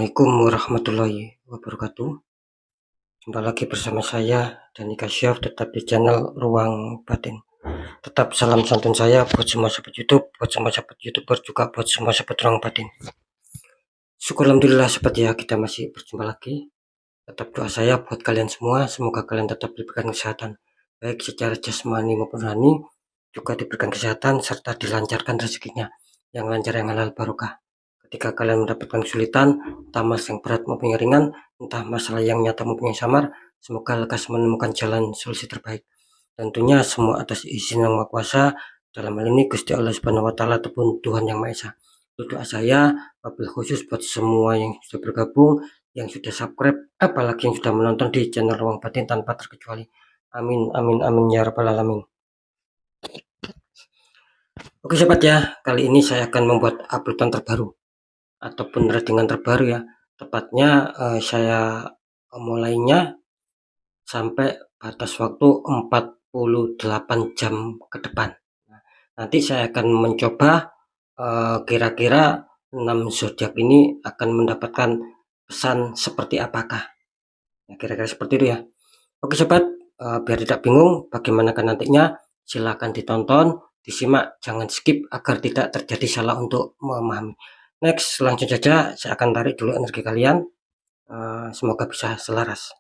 Assalamualaikum warahmatullahi wabarakatuh. Jumpa lagi bersama saya Dani Kasyaf, tetap di channel Ruang Batin. Tetap salam santun saya buat semua sahabat YouTube, buat semua sahabat YouTuber, juga buat semua sahabat Ruang Batin. Syukur alhamdulillah seperti ya, kita masih berjumpa lagi. Tetap doa saya buat kalian semua, semoga kalian tetap diberikan kesehatan, baik secara jasmani maupun rohani, juga diberikan kesehatan serta dilancarkan rezekinya, yang lancar, yang halal barokah. Ketika kalian mendapatkan kesulitan, entah masalah yang berat maupun yang ringan, entah masalah yang nyata maupun yang samar, semoga lekas menemukan jalan solusi terbaik. Tentunya semua atas izin Yang Maha Kuasa, dalam hal ini Gusti Allah Subhanahu wa Ta'ala ataupun Tuhan Yang Maha Esa. Doa saya wabil khusus buat semua yang sudah bergabung, yang sudah subscribe, apalagi yang sudah menonton di channel Ruang Batin tanpa terkecuali. Amin amin amin ya rabbal alamin. Oke sobat ya, kali ini saya akan membuat uploadan terbaru ataupun readingan terbaru ya. Tepatnya saya mulainya sampai batas waktu 48 jam ke depan. Nanti saya akan mencoba kira-kira 6 zodiak ini akan mendapatkan pesan seperti apakah. Nah, kira-kira seperti itu ya. Oke sobat, biar tidak bingung bagaimana kan nantinya, silakan ditonton, disimak, jangan skip agar tidak terjadi salah untuk memahami. Next, langsung saja saya akan tarik dulu energi kalian. Semoga bisa selaras.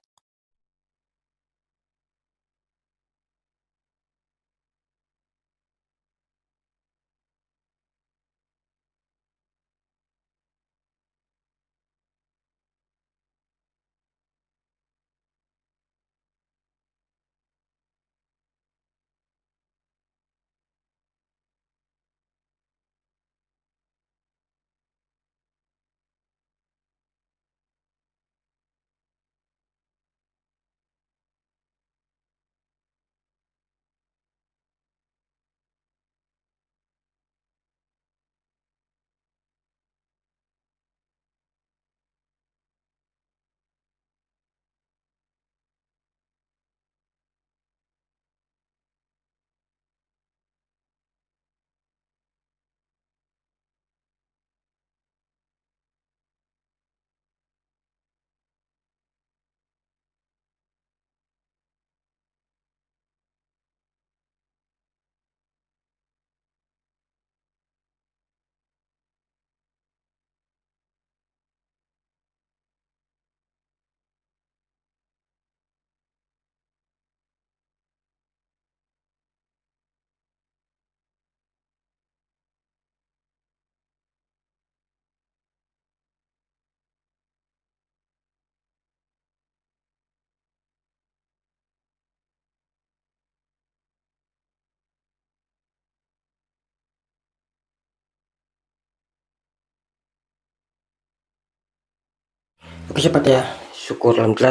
Oke sobat ya, syukur alhamdulillah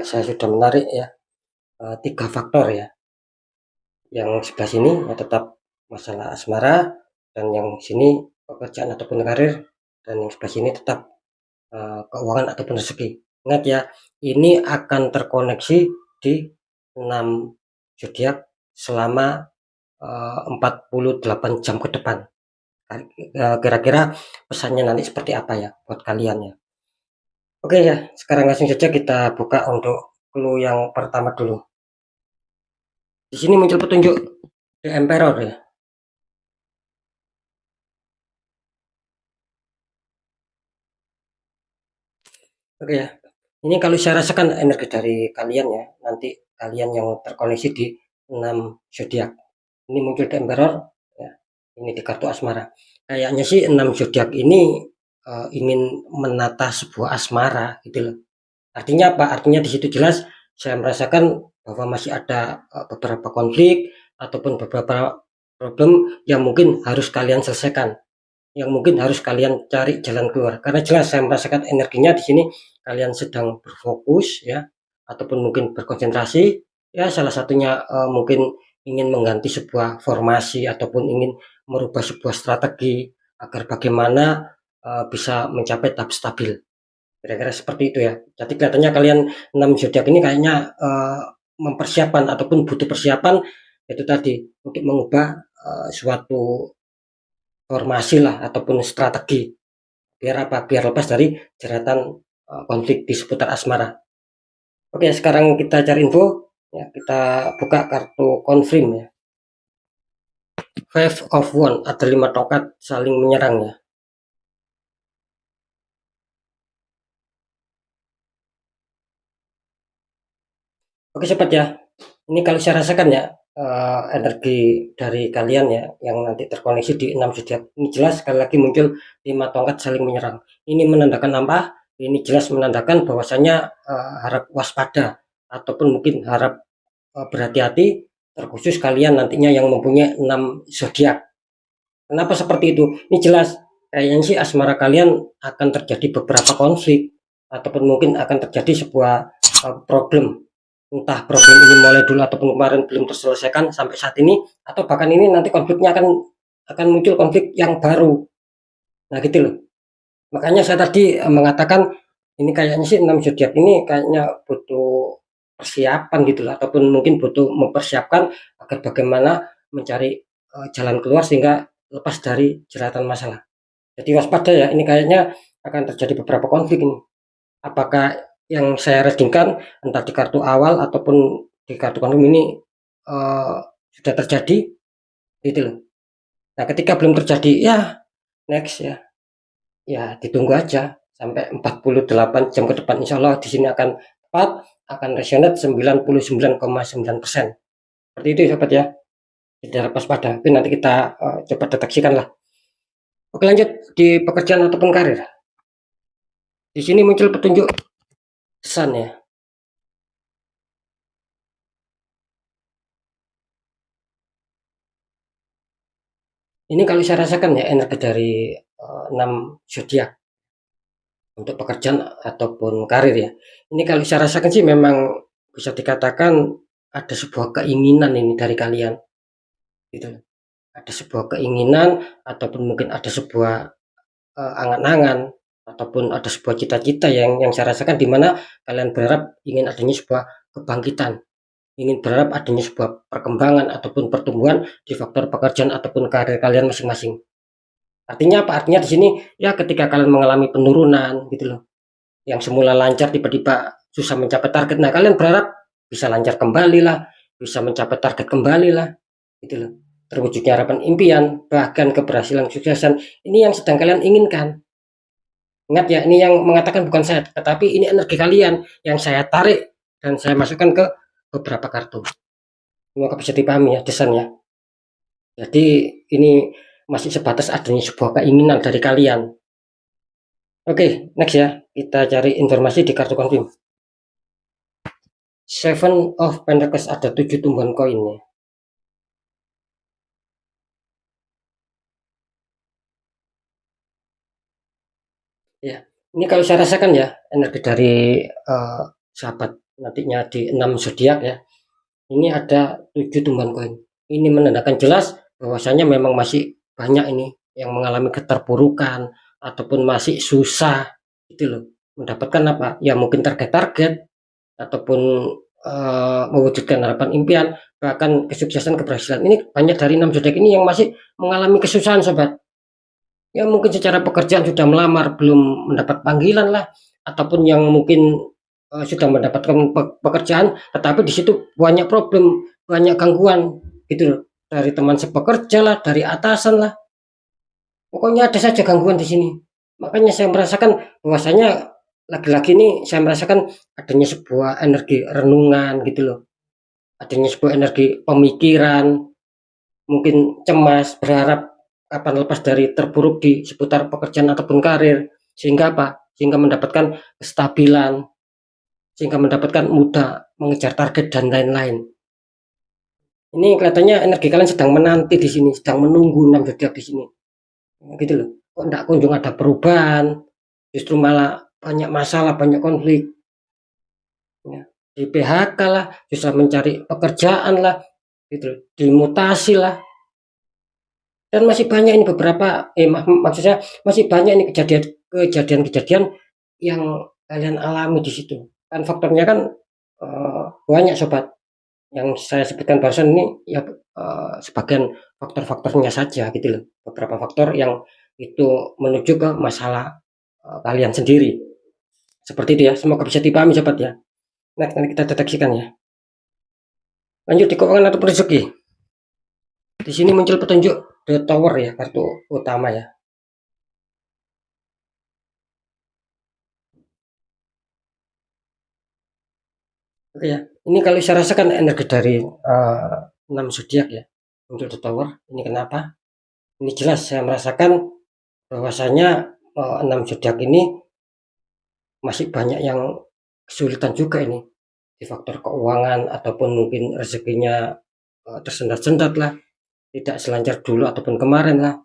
saya sudah menarik ya 3 faktor ya. Yang sebelah sini ya tetap masalah asmara, dan yang sini pekerjaan ataupun karir, dan yang sebelah sini tetap keuangan ataupun rezeki. Ingat ya, ini akan terkoneksi di 6 zodiak selama 48 jam ke depan. Kira-kira pesannya nanti seperti apa ya buat kalian ya. Oke ya, sekarang langsung saja kita buka untuk clue yang pertama dulu. Di sini muncul petunjuk The Emperor ya. Oke ya. Ini kalau saya rasakan energi dari kalian ya, nanti kalian yang terkoneksi di 6 zodiak. Ini muncul The Emperor ya. Ini di kartu asmara. Kayaknya sih 6 zodiak ini ingin menata sebuah asmara gitu loh. Artinya apa? Artinya di situ jelas saya merasakan bahwa masih ada beberapa konflik ataupun beberapa problem yang mungkin harus kalian selesaikan, yang mungkin harus kalian cari jalan keluar. Karena jelas saya merasakan energinya di sini kalian sedang berfokus ya, ataupun mungkin berkonsentrasi ya, salah satunya mungkin ingin mengganti sebuah formasi ataupun ingin merubah sebuah strategi agar bagaimana bisa mencapai tahap stabil. Kira-kira seperti itu ya. Jadi kelihatannya kalian 6 zodiak ini kayaknya mempersiapkan ataupun butuh persiapan itu tadi untuk mengubah suatu formasi lah ataupun strategi biar apa? Biar lepas dari jeratan konflik di seputar asmara. Oke, sekarang kita cari info ya, kita buka kartu confirm ya. Five of One, ada 5 tongkat saling menyerang ya. Oke sobat ya, ini kalau saya rasakan ya, energi dari kalian ya yang nanti terkoneksi di 6 zodiak ini jelas sekali lagi muncul 5 tongkat saling menyerang. Ini menandakan apa? Ini jelas menandakan bahwasanya harap waspada ataupun mungkin harap berhati-hati, terkhusus kalian nantinya yang mempunyai 6 zodiak. Kenapa seperti itu? Ini jelas kayaknya sih asmara kalian akan terjadi beberapa konflik ataupun mungkin akan terjadi sebuah problem, entah problem ini mulai dulu ataupun kemarin belum terselesaikan sampai saat ini, atau bahkan ini nanti konfliknya akan muncul konflik yang baru. Nah gitu loh. Makanya saya tadi mengatakan ini kayaknya sih 6 zodiak ini kayaknya butuh persiapan gitu lah, ataupun mungkin butuh mempersiapkan agar bagaimana mencari jalan keluar sehingga lepas dari jeratan masalah. Jadi waspada ya, ini kayaknya akan terjadi beberapa konflik ini. Apakah yang saya readingkan entah di kartu awal ataupun di kartu konflik ini sudah terjadi gitu loh. Nah, ketika belum terjadi ya next ya. Ya ditunggu aja sampai 48 jam ke depan, insya Allah di sini akan tepat, akan resonate 99,9%. Seperti itu ya sobat ya, tidak lepas pada, tapi nanti kita coba deteksikan lah. Oke lanjut di pekerjaan ataupun karir. Di sini muncul petunjuk Sun ya. Ini kalau saya rasakan ya energi dari 6 zodiak untuk pekerjaan ataupun karir ya. Ini kalau saya rasakan sih memang bisa dikatakan ada sebuah keinginan ini dari kalian gitu. Ada sebuah keinginan ataupun mungkin ada sebuah angan-angan ataupun ada sebuah cita-cita yang saya rasakan, di mana kalian berharap ingin adanya sebuah kebangkitan, ingin berharap adanya sebuah perkembangan ataupun pertumbuhan di faktor pekerjaan ataupun karir kalian masing-masing. Artinya apa? Artinya di sini ya ketika kalian mengalami penurunan gitu loh, yang semula lancar tiba-tiba susah mencapai target. Nah, kalian berharap bisa lancar kembali lah, bisa mencapai target kembali lah, gitu loh. Terwujudnya harapan impian, bahkan keberhasilan kesuksesan. Ini yang sedang kalian inginkan. Ingat ya, ini yang mengatakan bukan saya, tetapi ini energi kalian yang saya tarik dan saya masukkan ke beberapa kartu. Semoga bisa dipahami ya desainnya. Jadi ini masih sebatas adanya sebuah keinginan dari kalian. Oke, next ya. Kita cari informasi di kartu confirm. Seven of Pentacles, ada 7 tumbuhan koinnya. Ya, ini kalau saya rasakan ya energi dari sahabat nantinya di 6 zodiak ya. Ini ada 7 tumbuhan koin. Ini menandakan jelas bahwasanya memang masih banyak ini yang mengalami keterpurukan ataupun masih susah itu loh mendapatkan apa ya, mungkin target-target ataupun mewujudkan harapan impian, bahkan kesuksesan keberhasilan. Ini banyak dari 6 zodiak ini yang masih mengalami kesusahan sobat. Ya mungkin secara pekerjaan sudah melamar belum mendapat panggilan lah, ataupun yang mungkin sudah mendapatkan pekerjaan tetapi di situ banyak problem, banyak gangguan gitu loh, dari teman sepekerja lah, dari atasan lah, pokoknya ada saja gangguan di sini. Makanya saya merasakan bahwasanya lagi-lagi ini saya merasakan adanya sebuah energi renungan gitu loh, adanya sebuah energi pemikiran, mungkin cemas, berharap kapan lepas dari terpuruk di seputar pekerjaan ataupun karir, sehingga apa? Sehingga mendapatkan kestabilan, sehingga mendapatkan mudah mengejar target dan lain-lain. Ini kelihatannya energi kalian sedang menanti di sini, sedang menunggu 6 zodiak di sini. Gitu loh. Kok enggak kunjung ada perubahan, justru malah banyak masalah, banyak konflik. Ya. Di PHK lah, susah mencari pekerjaan lah, gitu, dimutasi lah. Dan masih banyak ini beberapa maksud saya masih banyak ini kejadian-kejadian yang kalian alami di situ. Kan faktornya kan banyak sobat. Yang saya sebutkan barusan ini ya sebagian faktor-faktornya saja gitu loh. Beberapa faktor yang itu menuju ke masalah kalian sendiri. Seperti itu ya, semoga bisa dipahami sobat ya. Next, nanti kita deteksikan ya. Lanjut di keuangan atau rezeki. Di sini muncul petunjuk The Tower ya, kartu utama ya. Oke ya, ini kalau saya rasakan energi dari 6 zodiak ya, untuk The Tower. Ini kenapa? Ini jelas saya merasakan bahwasanya 6 zodiak ini masih banyak yang kesulitan juga ini di faktor keuangan ataupun mungkin rezekinya tersendat-sendat lah, tidak selancar dulu ataupun kemarin lah,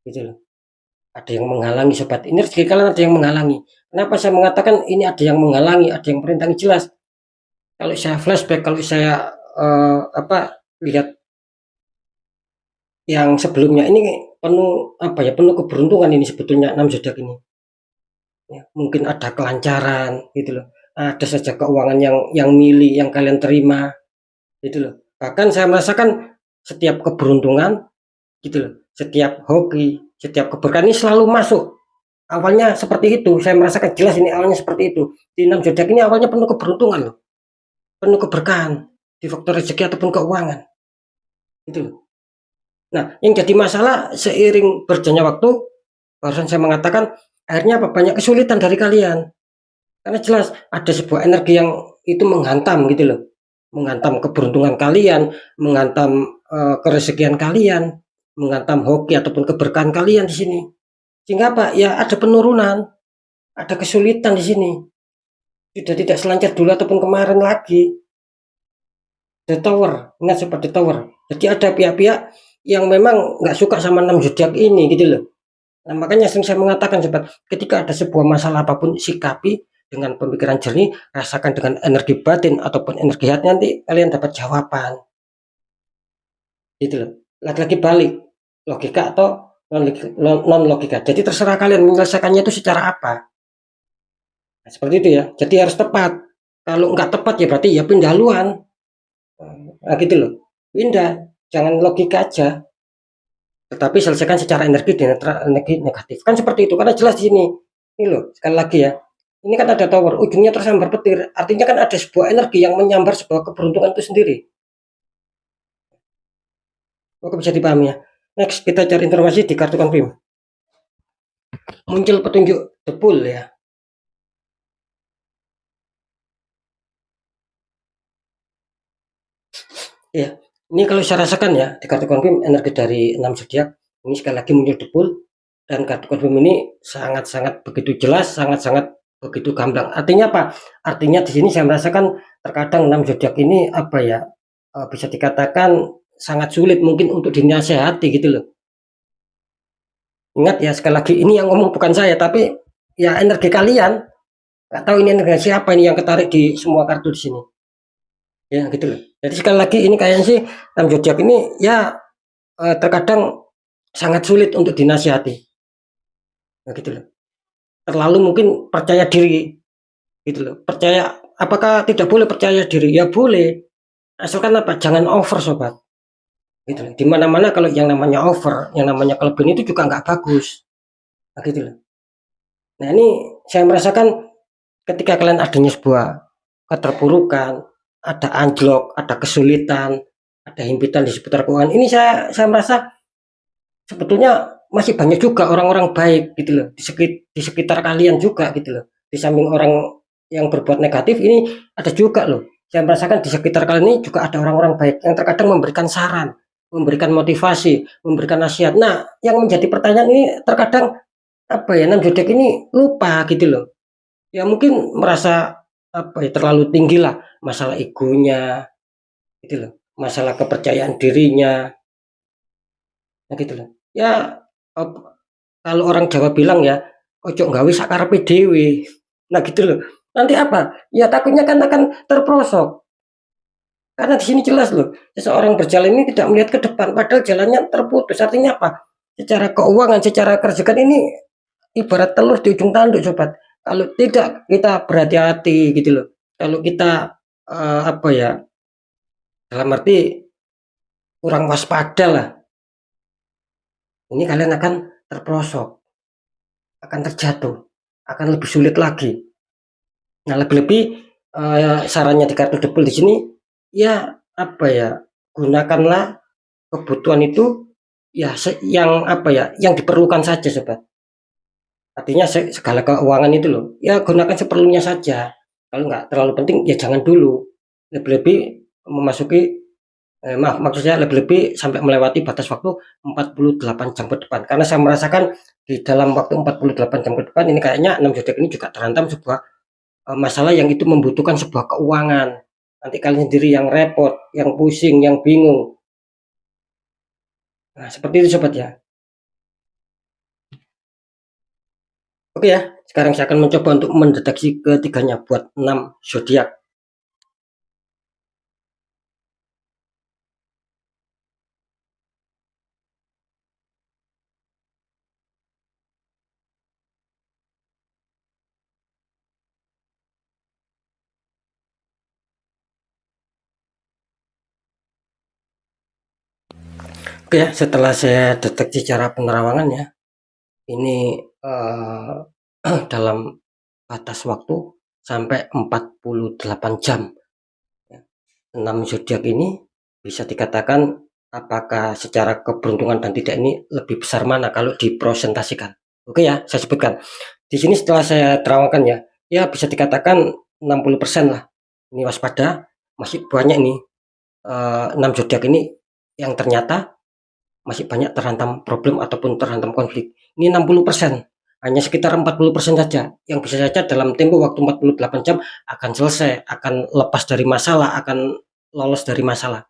gitu loh. Ada yang menghalangi sobat. Ini rezeki kalian ada yang menghalangi. Kenapa saya mengatakan ini ada yang menghalangi, ada yang merintangi jelas. Kalau saya flashback, kalau saya lihat yang sebelumnya ini penuh penuh keberuntungan ini sebetulnya 6 zodiak ini. Ya, mungkin ada kelancaran gitu loh. Ada saja keuangan yang milih yang kalian terima gitu loh. Bahkan saya merasakan setiap keberuntungan gitu loh. Setiap hoki, setiap keberkahan ini selalu masuk. Awalnya seperti itu, saya merasakan jelas ini awalnya seperti itu. Di 6 zodiak ini awalnya penuh keberuntungan loh. Penuh keberkahan di faktor rezeki ataupun keuangan. Gitu loh. Nah, yang jadi masalah seiring berjalannya waktu, barusan saya mengatakan akhirnya banyak kesulitan dari kalian. Karena jelas ada sebuah energi yang itu menghantam gitu loh. Menghantam keberuntungan kalian, menghantam kerezekian kalian, menghantam hoki ataupun keberkahan kalian di sini. Sehingga apa? Ya ada penurunan, ada kesulitan di sini. Sudah tidak selancar dulu ataupun kemarin lagi. The Tower, ingat seperti Tower. Jadi ada pihak-pihak yang memang nggak suka sama 6 zodiak ini gitu loh. Nah, makanya sering saya mengatakan sobat, ketika ada sebuah masalah apapun sikapi dengan pemikiran jernih, rasakan dengan energi batin ataupun energi hati, nanti kalian dapat jawaban. Gitu loh. Lagi-lagi balik logika atau non logika. Jadi terserah kalian menyelesaikannya itu secara apa. Nah, seperti itu ya. Jadi harus tepat. Kalau nggak tepat ya berarti ya pindah haluan. Nah, gitu loh. Pindah, jangan logika aja. Tetapi selesaikan secara energi dan energi negatif. Kan seperti itu, karena jelas di sini. Ini loh, sekali lagi ya. Ini kan ada tower, ujungnya tersambar petir. Artinya kan ada sebuah energi yang menyambar sebuah keberuntungan itu sendiri. Oke, bisa dipahami ya. Next, kita cari informasi di kartu confirm. Muncul petunjuk the pool ya. Ya, ini kalau saya rasakan ya, di kartu confirm energi dari 6 zodiak, ini sekali lagi muncul the pool. Dan kartu confirm ini sangat-sangat begitu jelas, sangat-sangat begitu gamblang. Artinya apa? Artinya di sini saya merasakan terkadang 6 zodiak ini bisa dikatakan sangat sulit mungkin untuk dinasehati gitu loh. Ingat ya sekali lagi ini yang ngomong bukan saya tapi ya energi kalian. Nggak tahu ini energi siapa ini yang ketarik di semua kartu di sini. Ya gitu loh. Jadi sekali lagi ini kayaknya sih 6 zodiak ini ya terkadang sangat sulit untuk dinasihati. Nah, gitu loh. Terlalu mungkin percaya diri gitu loh. Percaya apakah tidak boleh percaya diri? Ya boleh. Asalkan apa? Jangan over sobat. Gitu loh. Di mana-mana kalau yang namanya over, yang namanya kelebihan itu juga nggak bagus. Nah, gitu loh. Nah, ini saya merasakan ketika kalian adanya sebuah keterpurukan, ada anjlok, ada kesulitan, ada himpitan di seputar keuangan. Ini saya merasa sebetulnya masih banyak juga orang-orang baik gitu loh di sekitar kalian juga gitu loh. Di samping orang yang berbuat negatif ini ada juga loh. Saya merasakan di sekitar kalian ini juga ada orang-orang baik yang terkadang memberikan saran, memberikan motivasi, memberikan nasihat. Nah, yang menjadi pertanyaan ini terkadang enam zodiak ini lupa gitu loh. Ya mungkin merasa terlalu tinggi lah masalah egonya gitu loh. Masalah kepercayaan dirinya. Nah, gitu loh. Ya kalau orang Jawa bilang ya, ojo nggawe sakarepe dhewe. Nah gitu loh. Nanti apa? Ya takutnya kan akan terperosok. Karena di sini jelas loh, seseorang berjalan ini tidak melihat ke depan, padahal jalannya terputus. Artinya apa? Secara keuangan, secara kerjaan ini ibarat telur di ujung tanduk, sobat. Kalau tidak kita berhati-hati gitu loh. Kalau kita dalam arti kurang waspada lah, ini kalian akan terperosok, akan terjatuh. akan lebih sulit lagi. Nah, lebih-lebih sarannya di kartu debol di sini, ya apa ya, gunakanlah kebutuhan itu ya yang apa ya, yang diperlukan saja sobat. Artinya segala keuangan itu loh, ya gunakan seperlunya saja. Kalau nggak terlalu penting ya jangan dulu. Lebih-lebih memasuki maaf maksudnya lebih-lebih sampai melewati batas waktu 48 jam ke depan. Karena saya merasakan di dalam waktu 48 jam ke depan ini kayaknya 6 zodiak ini juga terhantam sebuah masalah yang itu membutuhkan sebuah keuangan. Nanti kalian sendiri yang repot, yang pusing, yang bingung. Nah, seperti itu sobat ya. Oke ya, sekarang saya akan mencoba untuk mendeteksi ketiganya buat 6 zodiak. Oke ya, setelah saya deteksi cara penerawangan ya, ini dalam batas waktu sampai 48 jam. 6 zodiak ini bisa dikatakan apakah secara keberuntungan dan tidak ini lebih besar mana kalau dipresentasikan. Oke ya, saya sebutkan. Di sini setelah saya terangkan ya, ya bisa dikatakan 60% lah. Ini waspada, masih banyak ini 6 zodiak ini yang ternyata masih banyak terhantam problem ataupun terhantam konflik. Ini 60%. Hanya sekitar 40% saja yang bisa saja dalam tempo waktu 48 jam akan selesai, akan lepas dari masalah, akan lolos dari masalah.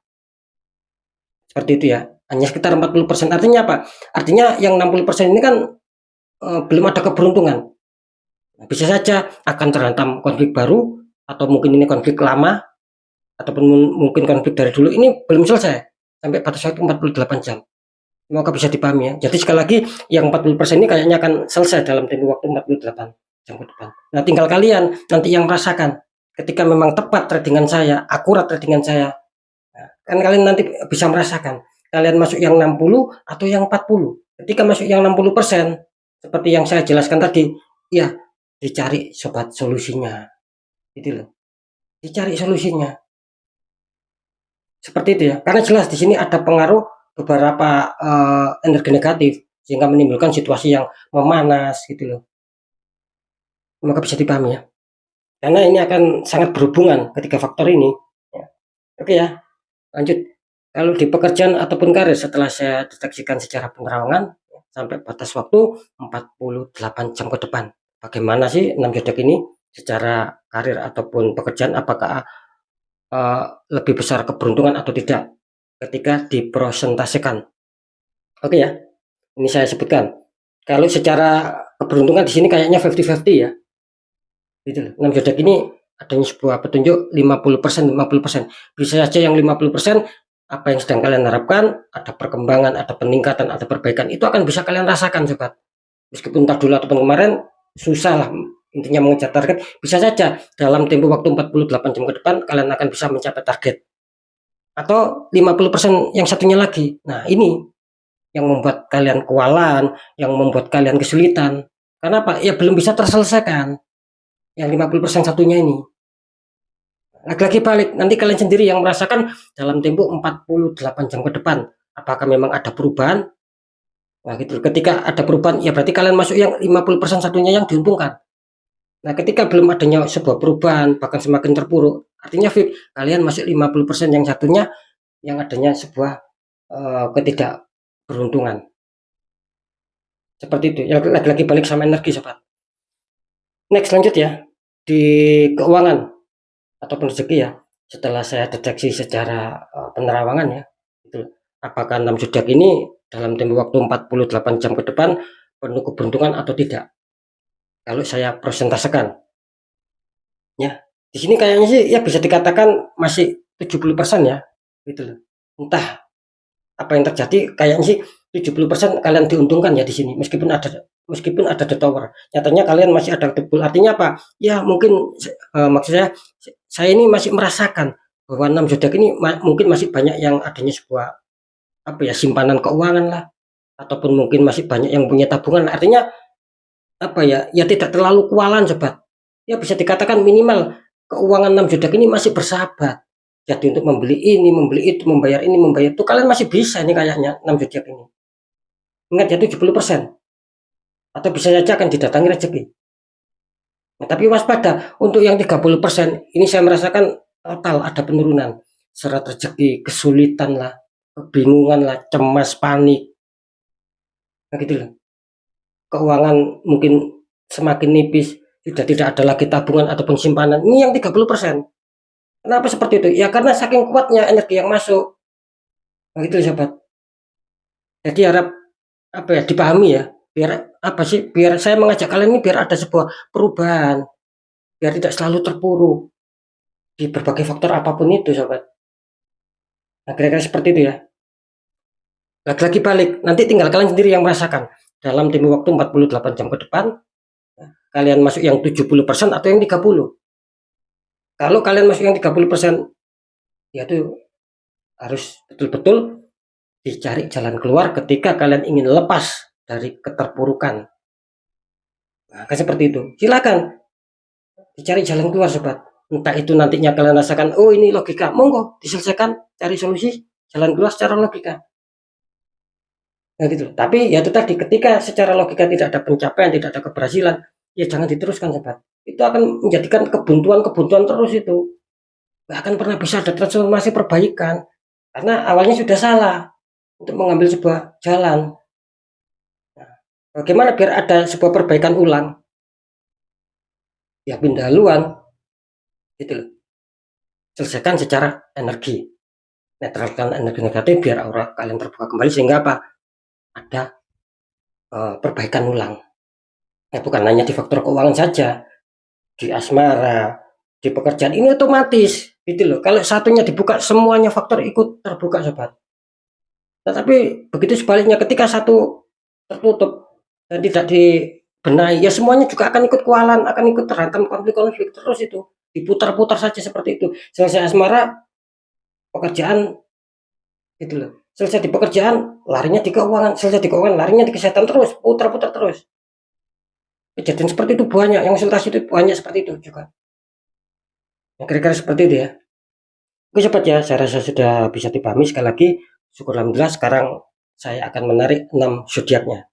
Seperti itu ya. Hanya sekitar 40%. Artinya apa? Artinya yang 60% ini kan belum ada keberuntungan. Bisa saja akan terhantam konflik baru atau mungkin ini konflik lama ataupun mungkin konflik dari dulu ini belum selesai sampai batas waktu 48 jam. Semoga bisa dipahami ya. Jadi sekali lagi yang 40% ini kayaknya akan selesai dalam tempo waktu 48 jam ke depan. Nah, tinggal kalian nanti yang merasakan ketika memang tepat tradingan saya, akurat tradingan saya. Nah, kan kalian nanti bisa merasakan kalian masuk yang 60 atau yang 40. Ketika masuk yang 60%, seperti yang saya jelaskan tadi, ya dicari sobat solusinya. Gitu loh. Dicari solusinya. Seperti itu ya. Karena jelas di sini ada pengaruh beberapa energi negatif sehingga menimbulkan situasi yang memanas gitu loh. Maka bisa dipahami ya. Karena ini akan sangat berhubungan ketiga faktor ini. Ya. Oke ya, lanjut. Kalau di pekerjaan ataupun karir setelah saya deteksikan secara penerawangan sampai batas waktu 48 jam ke depan. Bagaimana sih 6 zodiak ini secara karir ataupun pekerjaan apakah lebih besar keberuntungan atau tidak ketika dipresentasikan. Oke ya, ini saya sebutkan. Kalau secara keberuntungan di sini kayaknya 50-50 ya. Gitu loh. 6 zodiak ini adanya sebuah petunjuk 50%, 50%. Bisa saja yang 50% apa yang sedang kalian harapkan, ada perkembangan, ada peningkatan, ada perbaikan, itu akan bisa kalian rasakan sobat. Meskipun tak dulu ataupun kemarin susah lah intinya mengejar target, bisa saja dalam tempo waktu 48 jam ke depan kalian akan bisa mencapai target. Atau 50% yang satunya lagi. Nah, ini yang membuat kalian kewalahan, yang membuat kalian kesulitan. Karena apa? Ya belum bisa terselesaikan. Yang 50% satunya ini. Lagi-lagi balik, nanti kalian sendiri yang merasakan dalam tempo 48 jam ke depan. Apakah memang ada perubahan? Nah, gitu. Ketika ada perubahan, ya berarti kalian masuk yang 50% satunya yang diuntungkan. Nah, ketika belum adanya sebuah perubahan, bahkan semakin terpuruk, artinya fit, kalian masuk 50% yang satunya yang adanya sebuah ketidakberuntungan. Seperti itu. Ya, lagi-lagi balik sama energi, sobat. Next, lanjut ya. Di keuangan ataupun rezeki ya. Setelah saya deteksi secara penerawangan ya, itu apakah 6 zodiak ini dalam tempo waktu 48 jam ke depan penuh keberuntungan atau tidak? Kalau saya presentasikan, ya di sini kayaknya sih ya bisa dikatakan masih 70% ya, gitu loh. Entah apa yang terjadi, kayaknya sih 70% kalian diuntungkan ya di sini, meskipun ada the tower. Nyatanya kalian masih ada debul. Artinya apa? Ya mungkin maksud saya ini masih merasakan bahwa 6 zodiak ini mungkin masih banyak yang adanya sebuah apa ya simpanan keuangan lah ataupun mungkin masih banyak yang punya tabungan. Artinya apa ya, ya tidak terlalu kualan sobat. Ya bisa dikatakan minimal keuangan 6 zodiak ini masih bersahabat. Jadi untuk membeli ini, membeli itu, membayar ini, membayar itu, kalian masih bisa ini kayaknya 6 zodiak ini. Ingat ya 70%. Atau bisa saja akan didatangi rezeki. Nah, tapi waspada untuk yang 30%, ini saya merasakan total ada penurunan. Serat rezeki, kesulitan lah, kebingungan lah, cemas, panik. Nah gitu loh. Keuangan mungkin semakin nipis, sudah tidak ada lagi tabungan ataupun simpanan. Ini yang 30%. Kenapa seperti itu? Ya karena saking kuatnya energi yang masuk. Nah gitu loh, sahabat. Jadi harap apa ya dipahami ya. Biar apa sih? Biar saya mengajak kalian ini biar ada sebuah perubahan, biar tidak selalu terpuruk di berbagai faktor apapun itu, sahabat. Nah, kira-kira seperti itu ya. Lagi-lagi balik, nanti tinggal kalian sendiri yang merasakan. Dalam tempo waktu 48 jam ke depan, kalian masuk yang 70% atau yang 30%. Kalau kalian masuk yang 30%, ya itu harus betul-betul dicari jalan keluar ketika kalian ingin lepas dari keterpurukan. Nah, kan seperti itu. Silakan dicari jalan keluar, sobat. Entah itu nantinya kalian rasakan, oh ini logika, monggo diselesaikan, cari solusi, jalan keluar secara logika. Nah gitu. Tapi ya itu tadi, ketika secara logika tidak ada pencapaian, tidak ada keberhasilan, ya jangan diteruskan, sobat. Itu akan menjadikan kebuntuan-kebuntuan terus itu. Nggak akan pernah bisa ada transformasi perbaikan. Karena awalnya sudah salah untuk mengambil sebuah jalan. Nah, bagaimana biar ada sebuah perbaikan ulang? Ya pindah haluan, gitu loh. Selesaikan secara energi. Netralkan energi negatif biar aura kalian terbuka kembali sehingga apa? Ada perbaikan ulang. Ya bukan hanya di faktor keuangan saja, di asmara, di pekerjaan ini otomatis, gitu loh. Kalau satunya dibuka, semuanya faktor ikut terbuka, sobat. Tetapi begitu sebaliknya, ketika satu tertutup dan tidak dibenahi, ya semuanya juga akan ikut kualan, akan ikut terhantam konflik-konflik terus itu. Diputar-putar saja seperti itu. Selesai asmara, pekerjaan, gitu loh. Selesai di pekerjaan, larinya di keuangan. Selesai di keuangan, larinya di kesehatan terus. Putar-putar terus. Kejadian seperti itu banyak. Yang konsultasi itu banyak seperti itu juga. Ya, kira-kira seperti itu ya. Oke sobat ya, saya rasa sudah bisa dipahami. Sekali lagi, syukur alhamdulillah sekarang saya akan menarik 6 zodiaknya.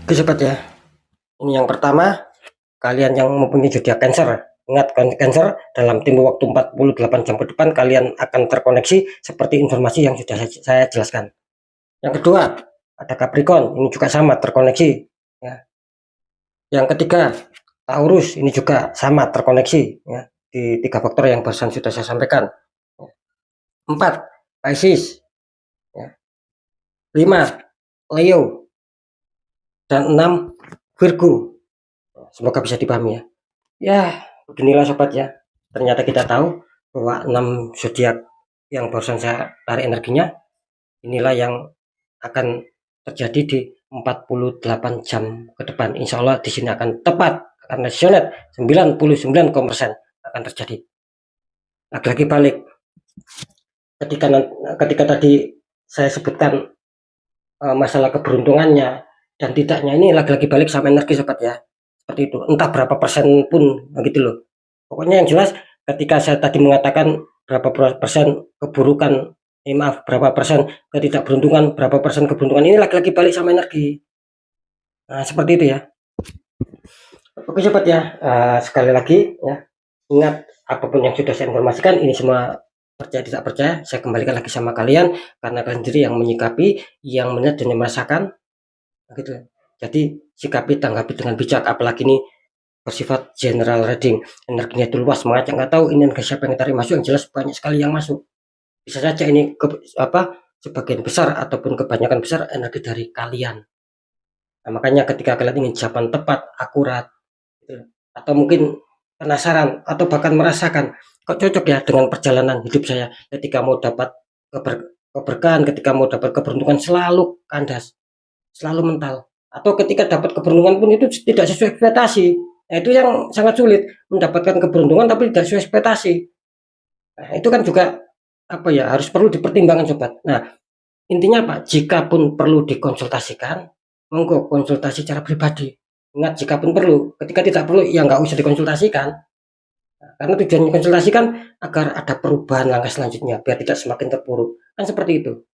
Oke sobat ya, ini yang pertama, kalian yang mempunyai zodiak Cancer. Ingat, Cancer dalam tempo waktu 48 jam ke depan kalian akan terkoneksi seperti informasi yang sudah saya jelaskan. Yang kedua, ada Capricorn, ini juga sama terkoneksi ya. Yang ketiga, Taurus, ini juga sama terkoneksi ya, di 3 faktor yang barusan sudah saya sampaikan. 4, Pisces ya. 5, Leo, dan 6, Virgo. Semoga bisa dipahami ya. Ya, beginilah sobat ya. Ternyata kita tahu bahwa 6 zodiak yang barusan saya tarik energinya, inilah yang akan terjadi di 48 jam ke depan. Insya Allah di sini akan tepat, akan nasional 99% akan terjadi. Lagi-lagi balik, ketika ketika tadi saya sebutkan masalah keberuntungannya dan tidaknya, ini lagi-lagi balik sama energi sobat ya. Seperti itu, entah berapa persen pun begitu loh. Pokoknya yang jelas ketika saya tadi mengatakan berapa persen keburukan, maaf, berapa persen ketidakberuntungan, berapa persen keberuntungan, ini lagi-lagi balik sama energi. Nah, seperti itu ya. Oke sobat ya, sekali lagi ya, ingat apapun yang sudah saya informasikan ini semua percaya tidak percaya, saya kembalikan lagi sama kalian karena kalian sendiri yang menyikapi, yang melihat dan yang merasakan gitu. Jadi sikapi, tanggapi dengan bijak, apalagi ini bersifat general reading, energinya itu luas mengajak, nggak tahu ini energi siapa yang tarik masuk, yang jelas banyak sekali yang masuk. Bisa saja ini sebagian besar ataupun kebanyakan besar energi dari kalian. Nah, makanya ketika kalian ingin jawaban tepat, akurat, gitu, atau mungkin penasaran atau bahkan merasakan kok cocok ya dengan perjalanan hidup saya, ketika mau dapat keberkahan, ketika mau dapat keberuntungan selalu kandas, selalu mental, atau ketika dapat keberuntungan pun itu tidak sesuai ekspektasi. Nah, itu yang sangat sulit, mendapatkan keberuntungan tapi tidak sesuai ekspektasi. Nah, itu kan juga harus perlu dipertimbangkan sobat. Nah, intinya apa? Jika pun perlu dikonsultasikan, monggo konsultasi secara pribadi. Ingat, jika pun perlu. Ketika tidak perlu, ya nggak usah dikonsultasikan. Nah, karena tujuan konsultasikan agar ada perubahan langkah selanjutnya, biar tidak semakin terpuruk. Kan seperti itu.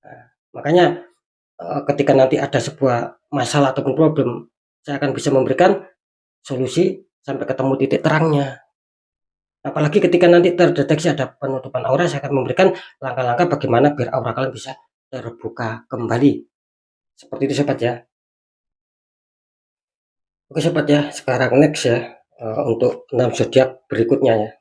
Nah, makanya ketika nanti ada sebuah masalah ataupun problem, saya akan bisa memberikan solusi sampai ketemu titik terangnya. Apalagi ketika nanti terdeteksi ada penutupan aura, saya akan memberikan langkah-langkah bagaimana biar aura kalian bisa terbuka kembali. Seperti itu sobat ya. Oke sobat ya, sekarang next ya, untuk 6 zodiak berikutnya ya.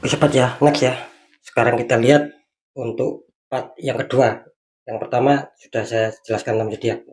Oke sobat ya, next ya. Sekarang kita lihat untuk part yang kedua. Yang pertama sudah saya jelaskan 6 zodiak.